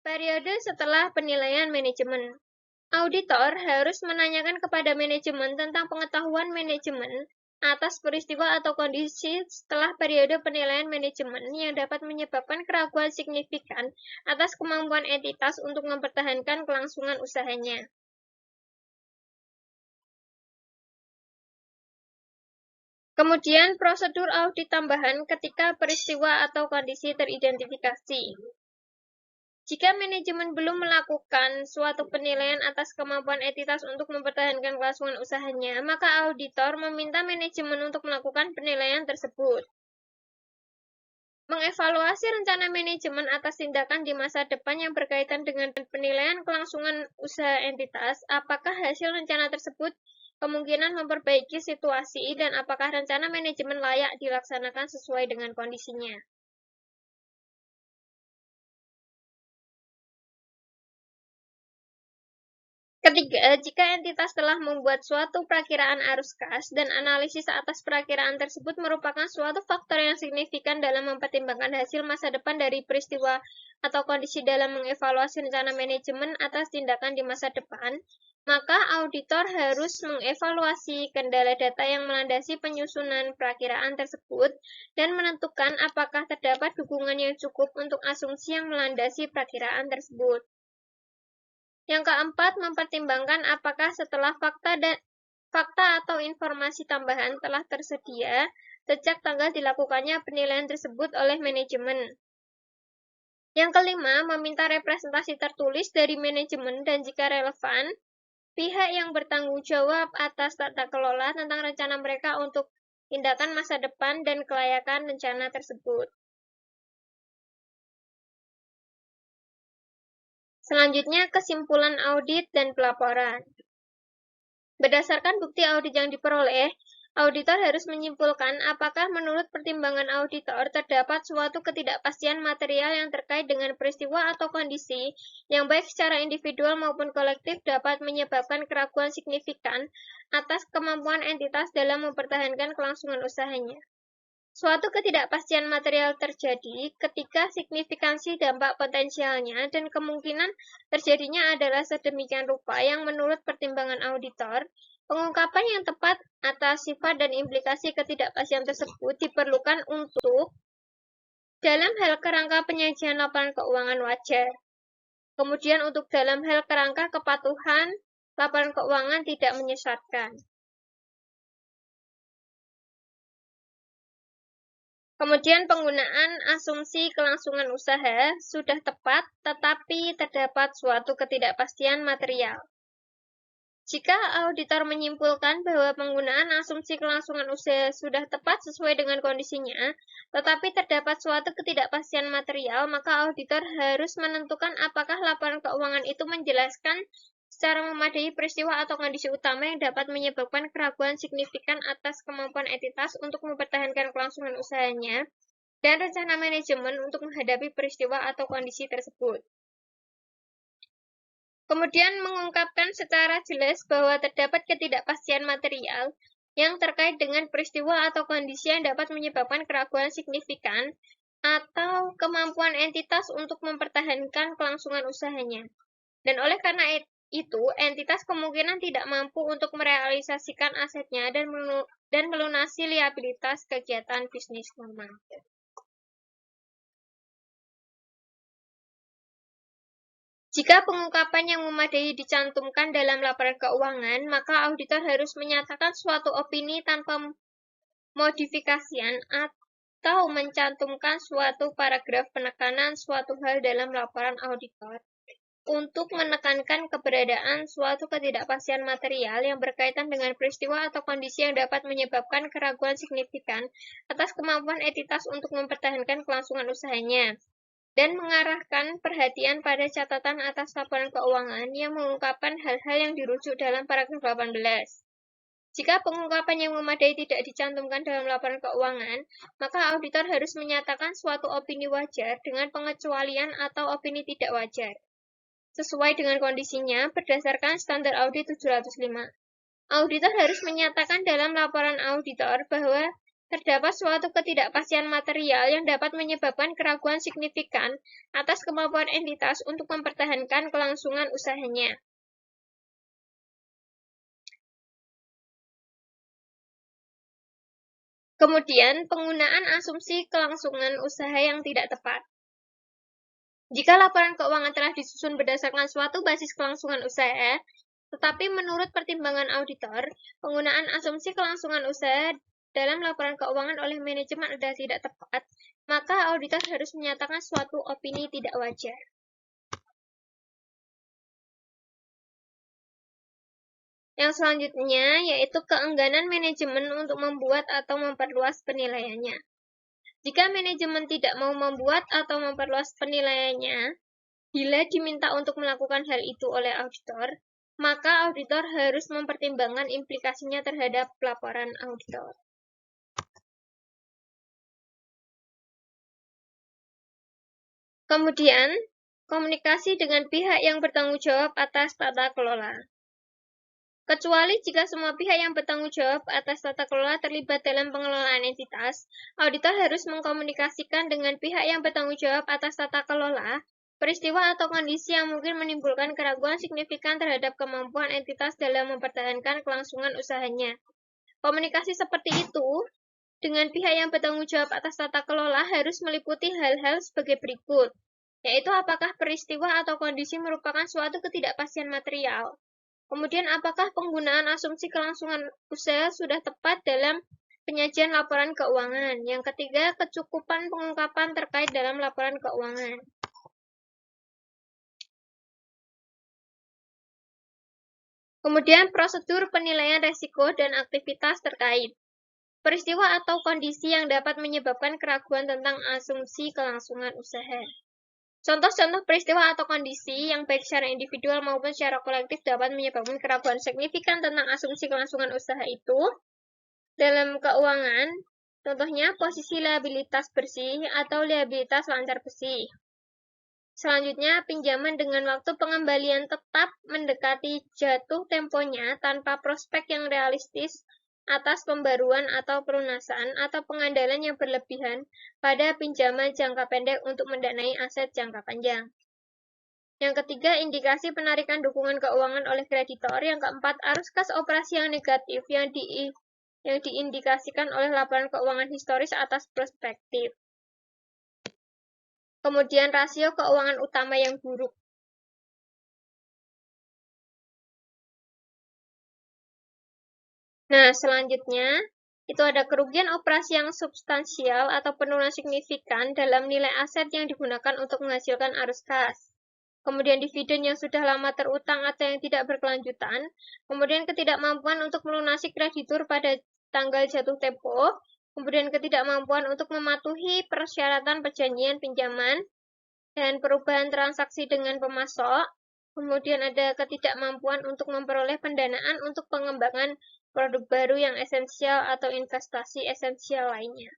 Periode setelah penilaian manajemen. Auditor harus menanyakan kepada manajemen tentang pengetahuan manajemen atas peristiwa atau kondisi setelah periode penilaian manajemen yang dapat menyebabkan keraguan signifikan atas kemampuan entitas untuk mempertahankan kelangsungan usahanya. Kemudian, prosedur audit tambahan ketika peristiwa atau kondisi teridentifikasi. Jika manajemen belum melakukan suatu penilaian atas kemampuan entitas untuk mempertahankan kelangsungan usahanya, maka auditor meminta manajemen untuk melakukan penilaian tersebut. Mengevaluasi rencana manajemen atas tindakan di masa depan yang berkaitan dengan penilaian kelangsungan usaha entitas, apakah hasil rencana tersebut kemungkinan memperbaiki situasi dan apakah rencana manajemen layak dilaksanakan sesuai dengan kondisinya. Ketiga, jika entitas telah membuat suatu perakiraan arus kas dan analisis atas perakiraan tersebut merupakan suatu faktor yang signifikan dalam mempertimbangkan hasil masa depan dari peristiwa atau kondisi dalam mengevaluasi rencana manajemen atas tindakan di masa depan, maka auditor harus mengevaluasi kendala data yang melandasi penyusunan perakiraan tersebut dan menentukan apakah terdapat dukungan yang cukup untuk asumsi yang melandasi perakiraan tersebut. Yang keempat, mempertimbangkan apakah setelah fakta atau informasi tambahan telah tersedia sejak tanggal dilakukannya penilaian tersebut oleh manajemen. Yang kelima, meminta representasi tertulis dari manajemen dan jika relevan, pihak yang bertanggung jawab atas tata kelola tentang rencana mereka untuk tindakan masa depan dan kelayakan rencana tersebut. Selanjutnya, kesimpulan audit dan pelaporan. Berdasarkan bukti audit yang diperoleh, auditor harus menyimpulkan apakah menurut pertimbangan auditor terdapat suatu ketidakpastian material yang terkait dengan peristiwa atau kondisi yang baik secara individual maupun kolektif dapat menyebabkan keraguan signifikan atas kemampuan entitas dalam mempertahankan kelangsungan usahanya. Suatu ketidakpastian material terjadi ketika signifikansi dampak potensialnya dan kemungkinan terjadinya adalah sedemikian rupa yang menurut pertimbangan auditor, pengungkapan yang tepat atas sifat dan implikasi ketidakpastian tersebut diperlukan untuk dalam hal kerangka penyajian laporan keuangan wajar. Kemudian untuk dalam hal kerangka kepatuhan laporan keuangan tidak menyesatkan. Kemudian penggunaan asumsi kelangsungan usaha sudah tepat, tetapi terdapat suatu ketidakpastian material. Jika auditor menyimpulkan bahwa penggunaan asumsi kelangsungan usaha sudah tepat sesuai dengan kondisinya, tetapi terdapat suatu ketidakpastian material, maka auditor harus menentukan apakah laporan keuangan itu menjelaskan secara memadai peristiwa atau kondisi utama yang dapat menyebabkan keraguan signifikan atas kemampuan entitas untuk mempertahankan kelangsungan usahanya dan rencana manajemen untuk menghadapi peristiwa atau kondisi tersebut. Kemudian mengungkapkan secara jelas bahwa terdapat ketidakpastian material yang terkait dengan peristiwa atau kondisi yang dapat menyebabkan keraguan signifikan atau kemampuan entitas untuk mempertahankan kelangsungan usahanya. Dan oleh karena itu, entitas kemungkinan tidak mampu untuk merealisasikan asetnya dan melunasi liabilitas kegiatan bisnis normal. Jika pengungkapan yang memadai dicantumkan dalam laporan keuangan, maka auditor harus menyatakan suatu opini tanpa modifikasian atau mencantumkan suatu paragraf penekanan suatu hal dalam laporan auditor untuk menekankan keberadaan suatu ketidakpastian material yang berkaitan dengan peristiwa atau kondisi yang dapat menyebabkan keraguan signifikan atas kemampuan entitas untuk mempertahankan kelangsungan usahanya, dan mengarahkan perhatian pada catatan atas laporan keuangan yang mengungkapkan hal-hal yang dirujuk dalam paragraf 18. Jika pengungkapan yang memadai tidak dicantumkan dalam laporan keuangan, maka auditor harus menyatakan suatu opini wajar dengan pengecualian atau opini tidak wajar, sesuai dengan kondisinya berdasarkan standar audit 705. Auditor harus menyatakan dalam laporan auditor bahwa terdapat suatu ketidakpastian material yang dapat menyebabkan keraguan signifikan atas kemampuan entitas untuk mempertahankan kelangsungan usahanya. Kemudian, penggunaan asumsi kelangsungan usaha yang tidak tepat. Jika laporan keuangan telah disusun berdasarkan suatu basis kelangsungan usaha, tetapi menurut pertimbangan auditor, penggunaan asumsi kelangsungan usaha dalam laporan keuangan oleh manajemen adalah tidak tepat, maka auditor harus menyatakan suatu opini tidak wajar. Yang selanjutnya yaitu keengganan manajemen untuk membuat atau memperluas penilaiannya. Jika manajemen tidak mau membuat atau memperluas penilaiannya, bila diminta untuk melakukan hal itu oleh auditor, maka auditor harus mempertimbangkan implikasinya terhadap laporan auditor. Kemudian, komunikasi dengan pihak yang bertanggung jawab atas tata kelola. Kecuali jika semua pihak yang bertanggung jawab atas tata kelola terlibat dalam pengelolaan entitas, auditor harus mengkomunikasikan dengan pihak yang bertanggung jawab atas tata kelola peristiwa atau kondisi yang mungkin menimbulkan keraguan signifikan terhadap kemampuan entitas dalam mempertahankan kelangsungan usahanya. Komunikasi seperti itu dengan pihak yang bertanggung jawab atas tata kelola harus meliputi hal-hal sebagai berikut, yaitu apakah peristiwa atau kondisi merupakan suatu ketidakpastian material. Kemudian, apakah penggunaan asumsi kelangsungan usaha sudah tepat dalam penyajian laporan keuangan. Yang ketiga, kecukupan pengungkapan terkait dalam laporan keuangan. Kemudian, prosedur penilaian resiko dan aktivitas terkait. Peristiwa atau kondisi yang dapat menyebabkan keraguan tentang asumsi kelangsungan usaha. Contoh-contoh peristiwa atau kondisi yang baik secara individual maupun secara kolektif dapat menyebabkan keraguan signifikan tentang asumsi kelangsungan usaha itu dalam keuangan, contohnya posisi liabilitas bersih atau liabilitas lancar bersih. Selanjutnya, pinjaman dengan waktu pengembalian tetap mendekati jatuh temponya tanpa prospek yang realistis atas pembaruan atau pelunasan atau pengandalan yang berlebihan pada pinjaman jangka pendek untuk mendanai aset jangka panjang. Yang ketiga, indikasi penarikan dukungan keuangan oleh kreditor. Yang keempat, arus kas operasi yang negatif yang diindikasikan oleh laporan keuangan historis atas prospektif. Kemudian, rasio keuangan utama yang buruk. Nah, selanjutnya, itu ada kerugian operasi yang substansial atau penurunan signifikan dalam nilai aset yang digunakan untuk menghasilkan arus kas. Kemudian dividen yang sudah lama terutang atau yang tidak berkelanjutan. Kemudian ketidakmampuan untuk melunasi kreditur pada tanggal jatuh tempo. Kemudian ketidakmampuan untuk mematuhi persyaratan perjanjian pinjaman dan perubahan transaksi dengan pemasok. Kemudian ada ketidakmampuan untuk memperoleh pendanaan untuk pengembangan produk baru yang esensial atau investasi esensial lainnya.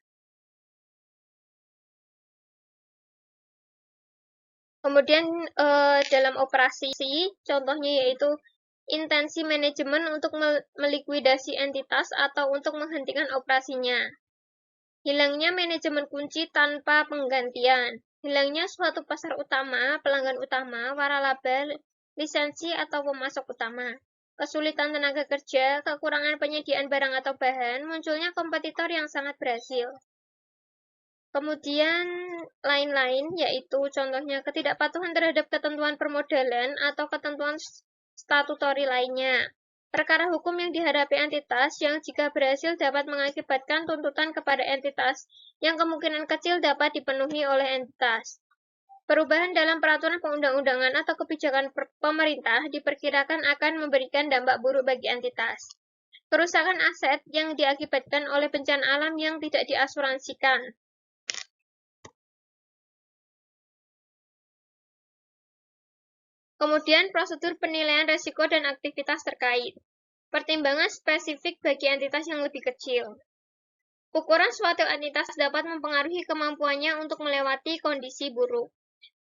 Kemudian dalam operasi, contohnya yaitu intensi manajemen untuk melikuidasi entitas atau untuk menghentikan operasinya. Hilangnya manajemen kunci tanpa penggantian. Hilangnya suatu pasar utama, pelanggan utama, waralaba, lisensi atau pemasok utama. Kesulitan tenaga kerja, kekurangan penyediaan barang atau bahan, munculnya kompetitor yang sangat berhasil. Kemudian lain-lain yaitu contohnya ketidakpatuhan terhadap ketentuan permodalan atau ketentuan statutori lainnya. Perkara hukum yang dihadapi entitas yang jika berhasil dapat mengakibatkan tuntutan kepada entitas yang kemungkinan kecil dapat dipenuhi oleh entitas. Perubahan dalam peraturan perundang-undangan atau kebijakan pemerintah diperkirakan akan memberikan dampak buruk bagi entitas. Kerusakan aset yang diakibatkan oleh bencana alam yang tidak diasuransikan. Kemudian prosedur penilaian risiko dan aktivitas terkait. Pertimbangan spesifik bagi entitas yang lebih kecil. Ukuran suatu entitas dapat mempengaruhi kemampuannya untuk melewati kondisi buruk.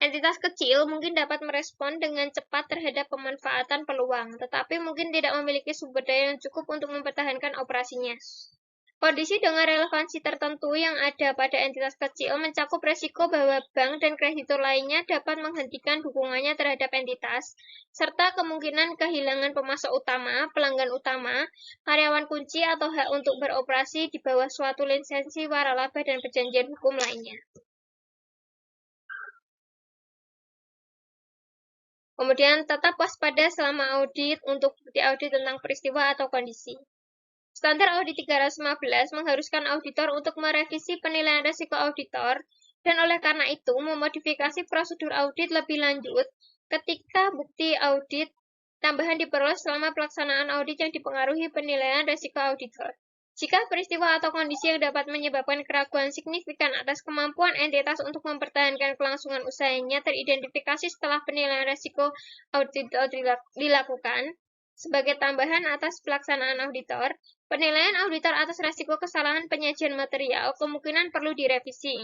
Entitas kecil mungkin dapat merespon dengan cepat terhadap pemanfaatan peluang, tetapi mungkin tidak memiliki sumber daya yang cukup untuk mempertahankan operasinya. Kondisi dengan relevansi tertentu yang ada pada entitas kecil mencakup resiko bahwa bank dan kreditur lainnya dapat menghentikan dukungannya terhadap entitas, serta kemungkinan kehilangan pemasok utama, pelanggan utama, karyawan kunci atau hak untuk beroperasi di bawah suatu lisensi waralaba dan perjanjian hukum lainnya. Kemudian tetap waspada selama audit untuk diaudit tentang peristiwa atau kondisi. Standar Audit 315 mengharuskan auditor untuk merevisi penilaian risiko auditor dan oleh karena itu memodifikasi prosedur audit lebih lanjut ketika bukti audit tambahan diperoleh selama pelaksanaan audit yang dipengaruhi penilaian risiko auditor. Jika peristiwa atau kondisi yang dapat menyebabkan keraguan signifikan atas kemampuan entitas untuk mempertahankan kelangsungan usahanya teridentifikasi setelah penilaian risiko auditor dilakukan, sebagai tambahan atas pelaksanaan auditor, penilaian auditor atas risiko kesalahan penyajian material kemungkinan perlu direvisi.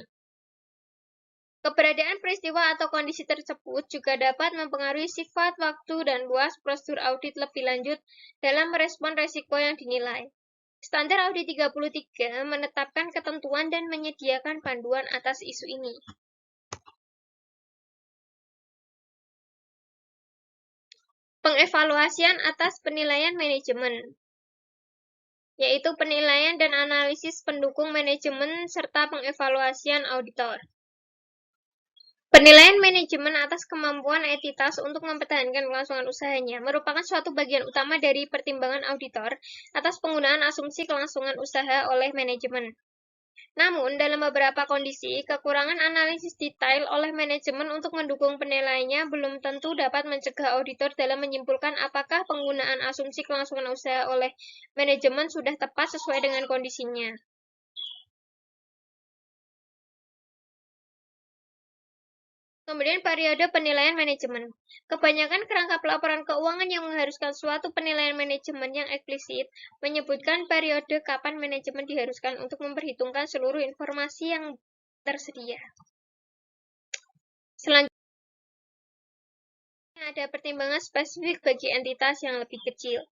Keberadaan peristiwa atau kondisi tersebut juga dapat mempengaruhi sifat, waktu, dan luas prosedur audit lebih lanjut dalam merespon risiko yang dinilai. Standar Audit 33 menetapkan ketentuan dan menyediakan panduan atas isu ini. Pengevaluasian atas penilaian manajemen, yaitu penilaian dan analisis pendukung manajemen serta pengevaluasian auditor. Penilaian manajemen atas kemampuan entitas untuk mempertahankan kelangsungan usahanya merupakan suatu bagian utama dari pertimbangan auditor atas penggunaan asumsi kelangsungan usaha oleh manajemen. Namun, dalam beberapa kondisi, kekurangan analisis detail oleh manajemen untuk mendukung penilaiannya belum tentu dapat mencegah auditor dalam menyimpulkan apakah penggunaan asumsi kelangsungan usaha oleh manajemen sudah tepat sesuai dengan kondisinya. Kemudian periode penilaian manajemen. Kebanyakan kerangka pelaporan keuangan yang mengharuskan suatu penilaian manajemen yang eksplisit menyebutkan periode kapan manajemen diharuskan untuk memperhitungkan seluruh informasi yang tersedia. Selanjutnya ada pertimbangan spesifik bagi entitas yang lebih kecil.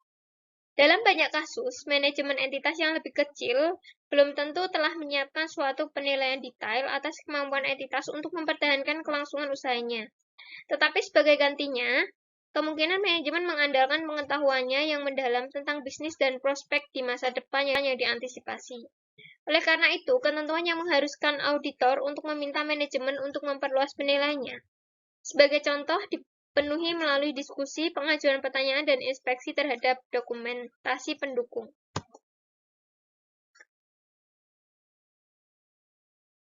Dalam banyak kasus, manajemen entitas yang lebih kecil belum tentu telah menyiapkan suatu penilaian detail atas kemampuan entitas untuk mempertahankan kelangsungan usahanya. Tetapi sebagai gantinya, kemungkinan manajemen mengandalkan pengetahuannya yang mendalam tentang bisnis dan prospek di masa depan yang diantisipasi. Oleh karena itu, ketentuan yang mengharuskan auditor untuk meminta manajemen untuk memperluas penilaiannya. Sebagai contoh, dipenuhi melalui diskusi, pengajuan pertanyaan, dan inspeksi terhadap dokumentasi pendukung.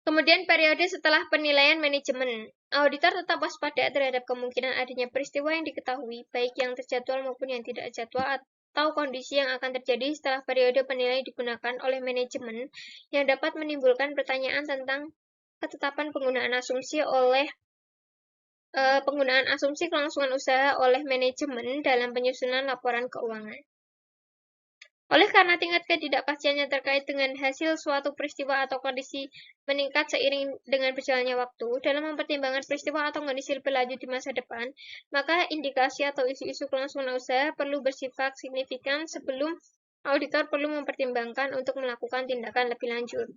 Kemudian periode setelah penilaian manajemen. Auditor tetap waspada terhadap kemungkinan adanya peristiwa yang diketahui, baik yang terjadwal maupun yang tidak terjadwal, atau kondisi yang akan terjadi setelah periode penilaian digunakan oleh manajemen yang dapat menimbulkan pertanyaan tentang ketetapan penggunaan asumsi kelangsungan usaha oleh manajemen dalam penyusunan laporan keuangan. Oleh karena tingkat ketidakpastiannya terkait dengan hasil suatu peristiwa atau kondisi meningkat seiring dengan berjalannya waktu, dalam mempertimbangkan peristiwa atau kondisi lebih lanjut di masa depan, maka indikasi atau isu-isu kelangsungan usaha perlu bersifat signifikan sebelum auditor perlu mempertimbangkan untuk melakukan tindakan lebih lanjut.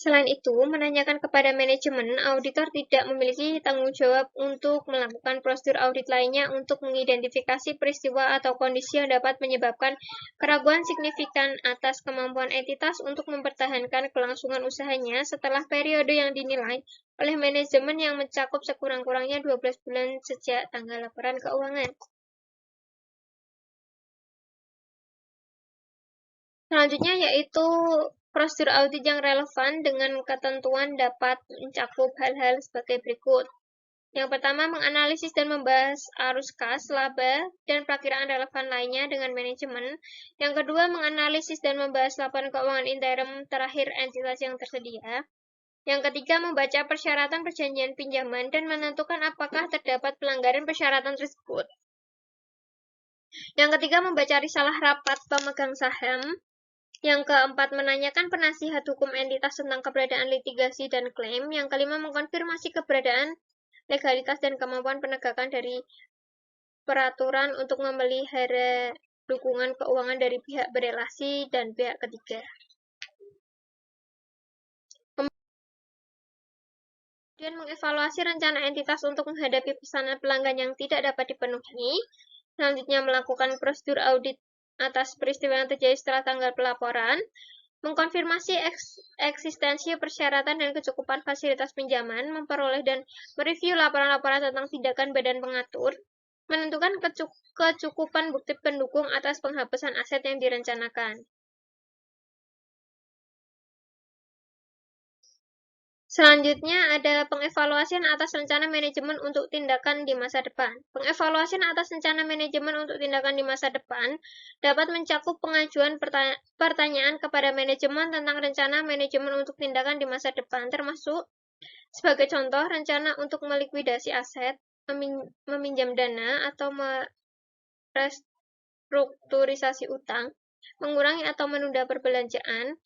Selain itu, menanyakan kepada manajemen, auditor tidak memiliki tanggung jawab untuk melakukan prosedur audit lainnya untuk mengidentifikasi peristiwa atau kondisi yang dapat menyebabkan keraguan signifikan atas kemampuan entitas untuk mempertahankan kelangsungan usahanya setelah periode yang dinilai oleh manajemen yang mencakup sekurang-kurangnya 12 bulan sejak tanggal laporan keuangan. Selanjutnya yaitu prosedur audit yang relevan dengan ketentuan dapat mencakup hal-hal sebagai berikut. Yang pertama, menganalisis dan membahas arus kas, laba, dan perakiraan relevan lainnya dengan manajemen. Yang kedua, menganalisis dan membahas laporan keuangan interim terakhir entitas yang tersedia. Yang ketiga, membaca persyaratan perjanjian pinjaman dan menentukan apakah terdapat pelanggaran persyaratan tersebut. Yang ketiga, membaca risalah rapat pemegang saham. Yang keempat, menanyakan penasihat hukum entitas tentang keberadaan litigasi dan klaim. Yang kelima, mengkonfirmasi keberadaan, legalitas, dan kemampuan penegakan dari peraturan untuk memelihara dukungan keuangan dari pihak berelasi dan pihak ketiga. Kemudian mengevaluasi rencana entitas untuk menghadapi pesanan pelanggan yang tidak dapat dipenuhi. Selanjutnya melakukan prosedur audit atas peristiwa yang terjadi setelah tanggal pelaporan. Mengkonfirmasi eksistensi persyaratan dan kecukupan fasilitas pinjaman, memperoleh dan mereview laporan-laporan tentang tindakan badan pengatur, menentukan kecukupan bukti pendukung atas penghapusan aset yang direncanakan. Selanjutnya ada pengevaluasian atas rencana manajemen untuk tindakan di masa depan. Pengevaluasian atas rencana manajemen untuk tindakan di masa depan dapat mencakup pengajuan pertanyaan kepada manajemen tentang rencana manajemen untuk tindakan di masa depan, termasuk sebagai contoh rencana untuk melikuidasi aset, meminjam dana, atau merestrukturisasi utang, mengurangi atau menunda perbelanjaan,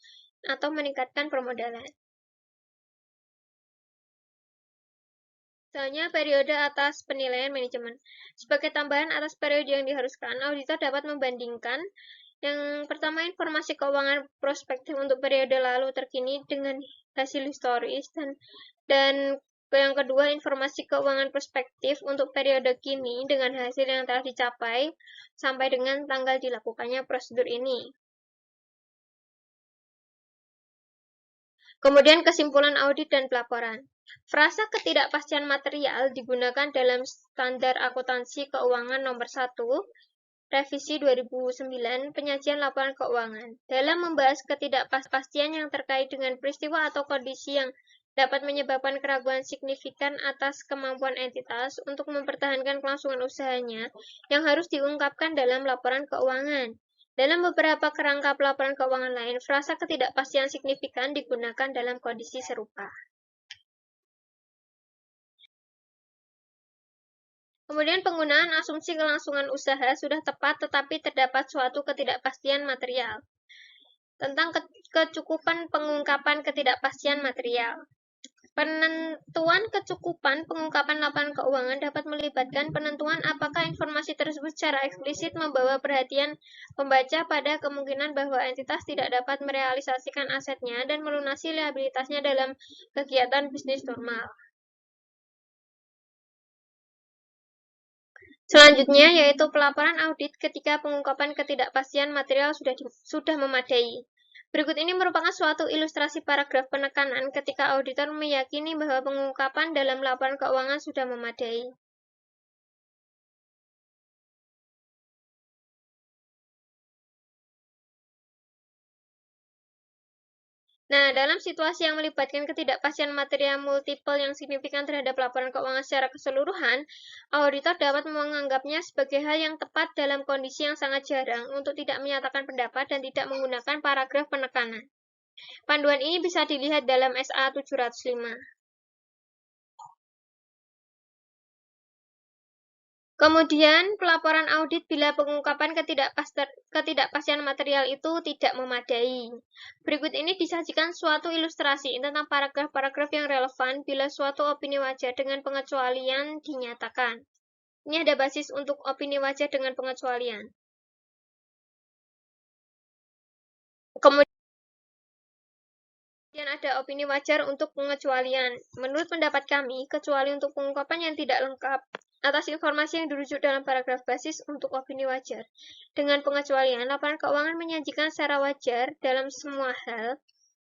atau meningkatkan permodalan. Misalnya, periode atas penilaian manajemen. Sebagai tambahan atas periode yang diharuskan, auditor dapat membandingkan yang pertama, informasi keuangan prospektif untuk periode lalu terkini dengan hasil historis, dan yang kedua, informasi keuangan prospektif untuk periode kini dengan hasil yang telah dicapai sampai dengan tanggal dilakukannya prosedur ini. Kemudian kesimpulan audit dan pelaporan. Frasa ketidakpastian material digunakan dalam Standar Akuntansi Keuangan Nomor 1, Revisi 2009, Penyajian Laporan Keuangan. Dalam membahas ketidakpastian yang terkait dengan peristiwa atau kondisi yang dapat menyebabkan keraguan signifikan atas kemampuan entitas untuk mempertahankan kelangsungan usahanya yang harus diungkapkan dalam laporan keuangan. Dalam beberapa kerangka laporan keuangan lain, frasa ketidakpastian signifikan digunakan dalam kondisi serupa. Kemudian penggunaan asumsi kelangsungan usaha sudah tepat tetapi terdapat suatu ketidakpastian material. Tentang kecukupan pengungkapan ketidakpastian material. Penentuan kecukupan pengungkapan laporan keuangan dapat melibatkan penentuan apakah informasi tersebut secara eksplisit membawa perhatian pembaca pada kemungkinan bahwa entitas tidak dapat merealisasikan asetnya dan melunasi liabilitasnya dalam kegiatan bisnis normal. Selanjutnya yaitu pelaporan audit ketika pengungkapan ketidakpastian material sudah memadai. Berikut ini merupakan suatu ilustrasi paragraf penekanan ketika auditor meyakini bahwa pengungkapan dalam laporan keuangan sudah memadai. Nah, dalam situasi yang melibatkan ketidakpastian material multiple yang signifikan terhadap laporan keuangan secara keseluruhan, auditor dapat menganggapnya sebagai hal yang tepat dalam kondisi yang sangat jarang untuk tidak menyatakan pendapat dan tidak menggunakan paragraf penekanan. Panduan ini bisa dilihat dalam SA 705. Kemudian, pelaporan audit bila pengungkapan ketidakpastian material itu tidak memadai. Berikut ini disajikan suatu ilustrasi tentang paragraf-paragraf yang relevan bila suatu opini wajar dengan pengecualian dinyatakan. Ini ada basis untuk opini wajar dengan pengecualian. Kemudian Kemudian ada opini wajar untuk pengecualian. Menurut pendapat kami, kecuali untuk pengungkapan yang tidak lengkap atas informasi yang dirujuk dalam paragraf basis untuk opini wajar. Dengan pengecualian, laporan keuangan menyajikan secara wajar dalam semua hal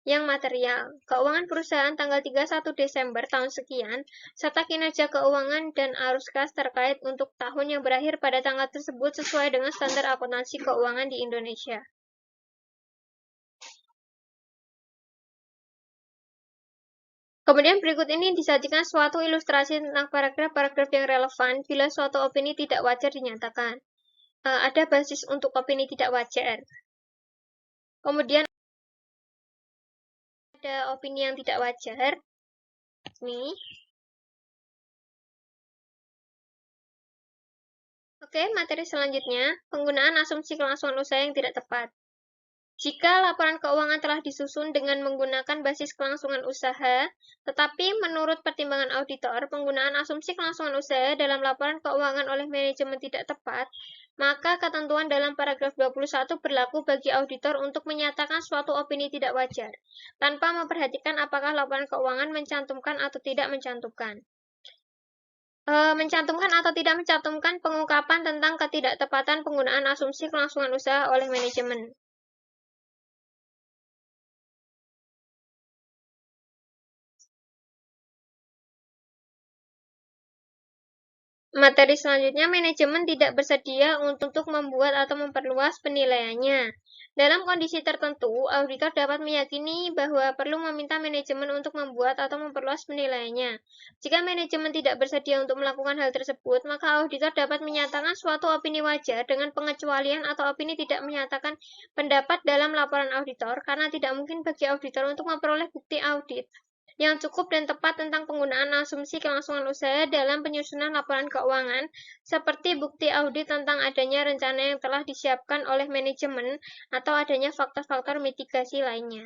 yang material, keuangan perusahaan tanggal 31 Desember tahun sekian, serta kinerja keuangan dan arus kas terkait untuk tahun yang berakhir pada tanggal tersebut sesuai dengan standar akuntansi keuangan di Indonesia. Kemudian berikut ini disajikan suatu ilustrasi tentang paragraf-paragraf yang relevan bila suatu opini tidak wajar dinyatakan. Ada basis untuk opini tidak wajar. Kemudian ada opini yang tidak wajar. Nih. Oke, materi selanjutnya, penggunaan asumsi kelangsungan usaha yang tidak tepat. Jika laporan keuangan telah disusun dengan menggunakan basis kelangsungan usaha, tetapi menurut pertimbangan auditor, penggunaan asumsi kelangsungan usaha dalam laporan keuangan oleh manajemen tidak tepat, maka ketentuan dalam paragraf 21 berlaku bagi auditor untuk menyatakan suatu opini tidak wajar, tanpa memperhatikan apakah laporan keuangan mencantumkan atau tidak mencantumkan. Mencantumkan atau tidak mencantumkan pengungkapan tentang ketidaktepatan penggunaan asumsi kelangsungan usaha oleh manajemen. Materi selanjutnya, manajemen tidak bersedia untuk membuat atau memperluas penilaiannya. Dalam kondisi tertentu, auditor dapat meyakini bahwa perlu meminta manajemen untuk membuat atau memperluas penilaiannya. Jika manajemen tidak bersedia untuk melakukan hal tersebut, maka auditor dapat menyatakan suatu opini wajar dengan pengecualian atau opini tidak menyatakan pendapat dalam laporan auditor karena tidak mungkin bagi auditor untuk memperoleh bukti audit yang cukup dan tepat tentang penggunaan asumsi kelangsungan usaha dalam penyusunan laporan keuangan, seperti bukti audit tentang adanya rencana yang telah disiapkan oleh manajemen atau adanya faktor-faktor mitigasi lainnya.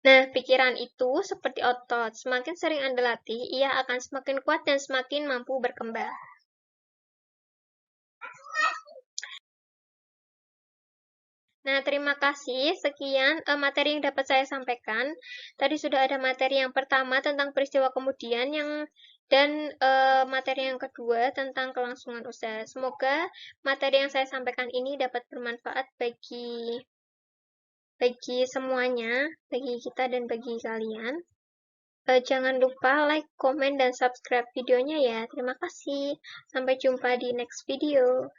Nah, pikiran itu seperti otot, semakin sering Anda latih, ia akan semakin kuat dan semakin mampu berkembang. Nah, terima kasih. Sekian materi yang dapat saya sampaikan. Tadi sudah ada materi yang pertama tentang peristiwa kemudian dan materi yang kedua tentang kelangsungan usaha. Semoga materi yang saya sampaikan ini dapat bermanfaat bagi semuanya, bagi kita dan bagi kalian. Jangan lupa like, komen, dan subscribe videonya ya. Terima kasih. Sampai jumpa di next video.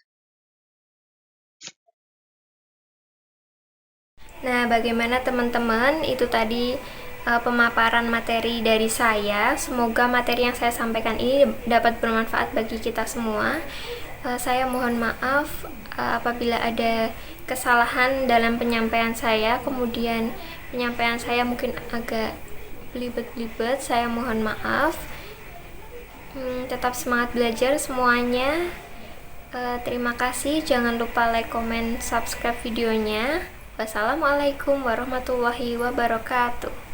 Nah, bagaimana teman-teman? Itu tadi pemaparan materi dari saya. Semoga materi yang saya sampaikan ini dapat bermanfaat bagi kita semua. Saya mohon maaf apabila ada kesalahan dalam penyampaian saya, kemudian penyampaian saya mungkin agak belibet-belibet. Saya mohon maaf. Tetap semangat belajar semuanya. Terima kasih. Jangan lupa like, comment, subscribe videonya. Wassalamualaikum warahmatullahi wabarakatuh.